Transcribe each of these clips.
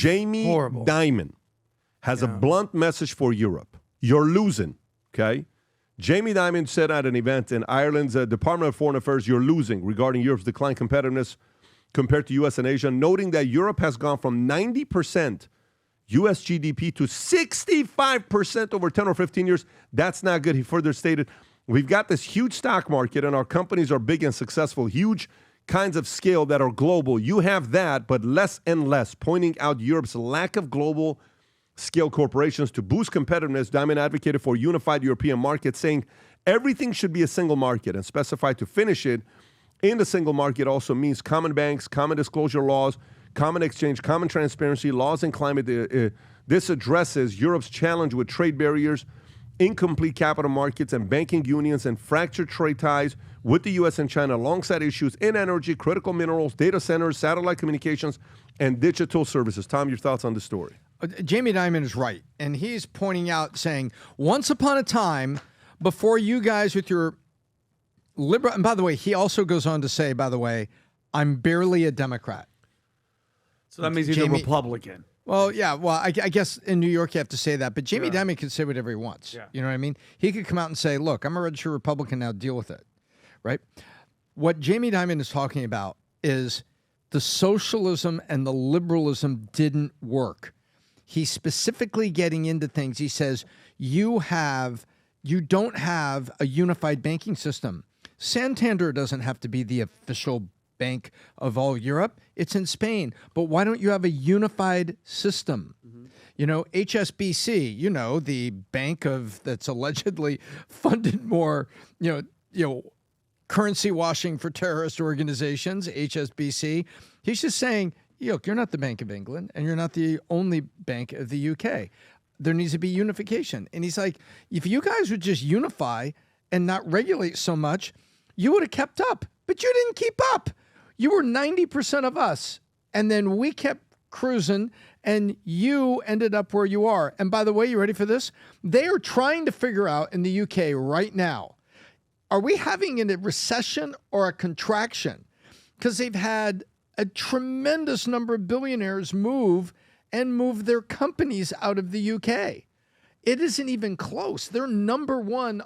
Jamie Dimon has a blunt message for Europe. You're losing, okay? Jamie Dimon said at an event in Ireland's Department of Foreign Affairs, you're losing regarding Europe's decline competitiveness compared to U.S. and Asia, noting that Europe has gone from 90% U.S. GDP to 65% over 10 or 15 years. That's not good. He further stated, we've got this huge stock market and our companies are big and successful, huge kinds of scale that are global. You have that, but less and less, pointing out Europe's lack of global scale corporations. To boost competitiveness, Dimon advocated for a unified European market, saying everything should be a single market, and specified to finish it in the single market also means common banks, common disclosure laws, common exchange, common transparency, laws and climate. This addresses Europe's challenge with trade barriers, incomplete capital markets and banking unions, and fractured trade ties with the U.S. and China, alongside issues in energy, critical minerals, data centers, satellite communications, and digital services. Tom, your thoughts on the story? Jamie Dimon is right, and he's pointing out, saying, once upon a time, before you guys with your liberal, and by the way, he also goes on to say, by the way, I'm barely a Democrat. So that means he's a Republican. Well, yeah. Well, I guess in New York you have to say that. But Jamie Dimon can say whatever he wants. Yeah. You know what I mean? He could come out and say, look, I'm a registered Republican now. Deal with it. Right? What Jamie Dimon is talking about is the socialism and the liberalism didn't work. He's specifically getting into things. He says, you don't have a unified banking system. Santander doesn't have to be the official bank of all Europe. It's in Spain. But why don't you have a unified system? Mm-hmm. You know, HSBC, you know, the bank that's allegedly funded more, currency washing for terrorist organizations, HSBC. He's just saying, look, you're not the Bank of England and you're not the only bank of the UK. There needs to be unification. And he's like, if you guys would just unify and not regulate so much, you would have kept up. But you didn't keep up. You were 90% of us. And then we kept cruising and you ended up where you are. And by the way, you ready for this? They are trying to figure out in the UK right now, are we having a recession or a contraction? Because they've had a tremendous number of billionaires move their companies out of the UK. It isn't even close. They're number one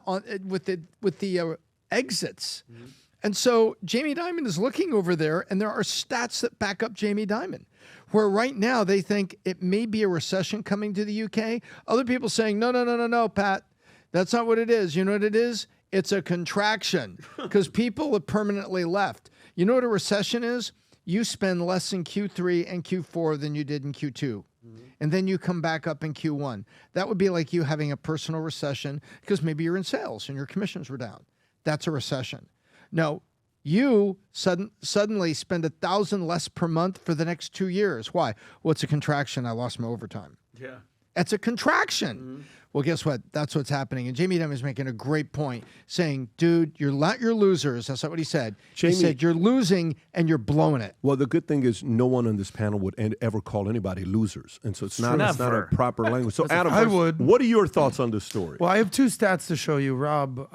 with the exits. Mm-hmm. And so Jamie Dimon is looking over there, and there are stats that back up Jamie Dimon, where right now they think it may be a recession coming to the UK. Other people saying, no, Pat, that's not what it is. You know what it is? It's a contraction because people have permanently left. You know what a recession is? You spend less in Q3 and Q4 than you did in Q2. Mm-hmm. And then you come back up in Q1. That would be like you having a personal recession because maybe you're in sales and your commissions were down. That's a recession. No, you suddenly spend $1,000 less per month for the next 2 years. Why? Well, it's a contraction. I lost my overtime. Yeah. It's a contraction. Mm-hmm. Well, guess what? That's what's happening. And Jamie Dimon is making a great point, saying, dude, you're losers. That's not what he said. Jamie, he said, you're losing and you're blowing it. Well, the good thing is no one on this panel would ever call anybody losers. And so it's not a proper language. So, Adam, I would. What are your thoughts on this story? Well, I have two stats to show you, Rob.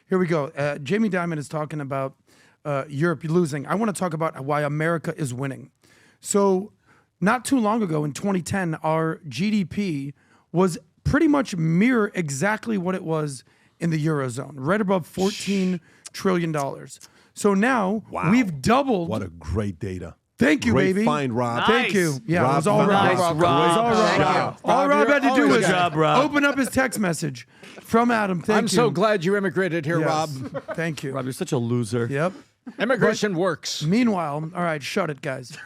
Here we go. Jamie Dimon is talking about Europe losing. I want to talk about why America is winning. So not too long ago in 2010, our GDP was pretty much mirror exactly what it was in the Eurozone, right above $14 trillion. So now we've doubled. What a great data. Thank you, great baby. Find, Rob. Nice. Thank you. Yeah, Rob, it was all Rob. Nice, Rob. It was all Rob. All Rob had to do was open up his text message from Adam. Thank you. I'm so glad you immigrated here, Rob. Thank you. Rob, you're such a loser. Yep. Immigration works. Meanwhile, all right, shut it, guys.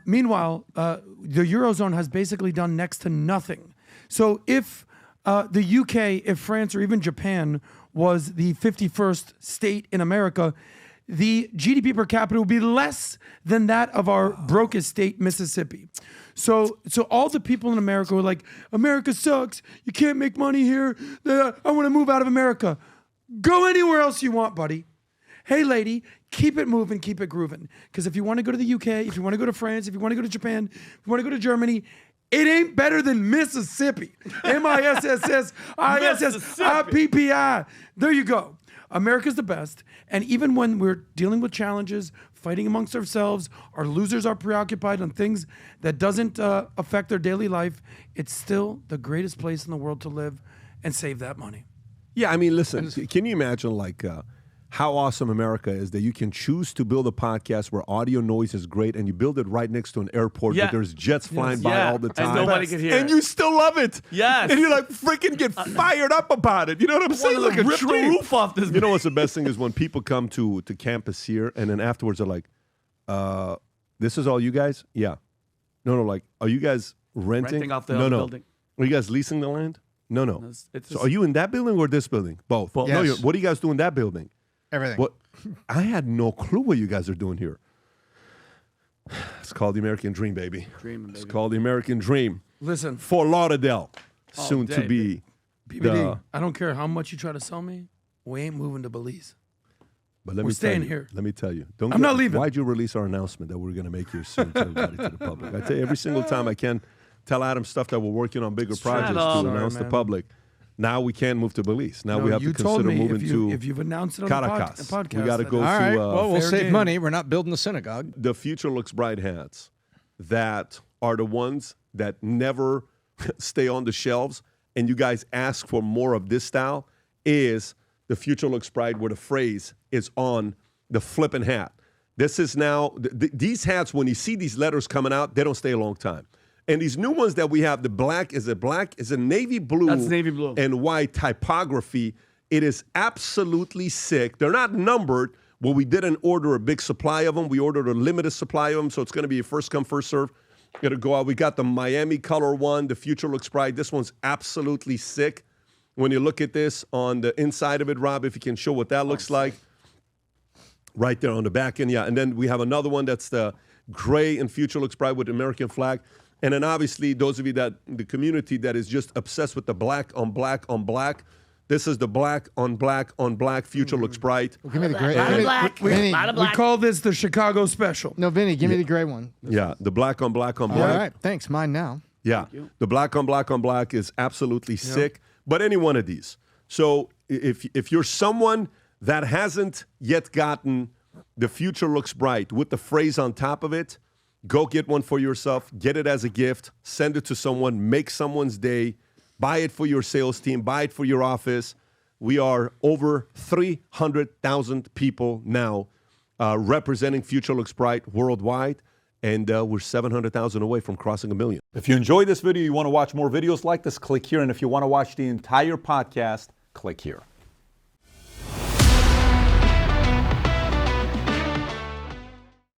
Meanwhile, the Eurozone has basically done next to nothing. So if the UK, if France, or even Japan was the 51st state in America, the GDP per capita would be less than that of our brokest state, Mississippi. So all the people in America were like, America sucks. You can't make money here. I want to move out of America. Go anywhere else you want, buddy. Hey, lady, keep it moving, keep it grooving. Because if you want to go to the UK, if you want to go to France, if you want to go to Japan, if you want to go to Germany, it ain't better than Mississippi. MISSISSIPPI. There you go. America's the best. And even when we're dealing with challenges, fighting amongst ourselves, our losers are preoccupied on things that doesn't affect their daily life, it's still the greatest place in the world to live and save that money. Yeah, I mean, listen, can you imagine like how awesome America is that you can choose to build a podcast where audio noise is great and you build it right next to an airport where there's jets flying by all the time. And nobody can hear And it. you still love it. Yes. And you like freaking get fired up about it. You know what I'm saying? Like a rip the dream. roof off this. You know what's the best thing is when people come to campus here and then afterwards they're like, this is all you guys? Yeah. No, like, are you guys renting Renting off the no. building. Are you guys leasing the land? No. It's So are you in that building or this building? Both. Yes. No, what do you guys do in that building? Everything. What? I had no clue what you guys are doing here. It's called the American Dream, baby. It's called the American Dream. Listen, For Lauderdale, soon to be. BBD, I don't care how much you try to sell me, we ain't moving to Belize. But let We're me tell staying you, here. Let me tell you. I'm not leaving. Why'd you release our announcement that we're going to make here soon to everybody, to the public? I tell you, every single time I can tell Adam stuff that we're working on bigger projects up. to announce to the man. public. Now we can't move to Belize. Now No, we have you to told consider me moving if you've announced it on Caracas. the podcast. We got to that- go All right. to Well, we'll fair save game. money. We're not building a synagogue. the Future Looks Bright hats that are the ones that never stay on the shelves and you guys ask for more of this style is the Future Looks Bright where the phrase is on the flipping hat. This is now, these hats, when you see these letters coming out, they don't stay a long time. And these new ones that we have, the black is a navy blue, That's navy blue. and white typography. It is absolutely sick. They're not numbered. Well, we didn't order a big supply of them. We ordered a limited supply of them, so it's going to be a first come, first serve. It'll go out. We got the Miami color one. The Future Looks Bright. This one's absolutely sick. When you look at this on the inside of it, Rob, if you can show what that looks like. Right there on the back end, yeah. And then we have another one that's the gray and Future Looks Bright with the American flag. And then obviously those of you that, the community that is just obsessed with the black on black on black, this is the black on black on black Future Looks Bright. Give me the gray. Lot give of me- black. Vinny, Lot of We black. call this the Chicago Special. no, Vinny, give me the gray one. Yeah, the black on black on All black. right. Thanks. Mine now. Yeah, the black on black is absolutely sick. But any one of these. So if you're someone that hasn't yet gotten the Future Looks Bright with the phrase on top of it, go get one for yourself. Get it as a gift. Send it to someone. Make someone's day. Buy it for your sales team. Buy it for your office. We are over 300,000 people now representing Future Looks Bright worldwide. And we're 700,000 away from crossing 1 million. If you enjoyed this video, you want to watch more videos like this, click here. And if you want to watch the entire podcast, click here.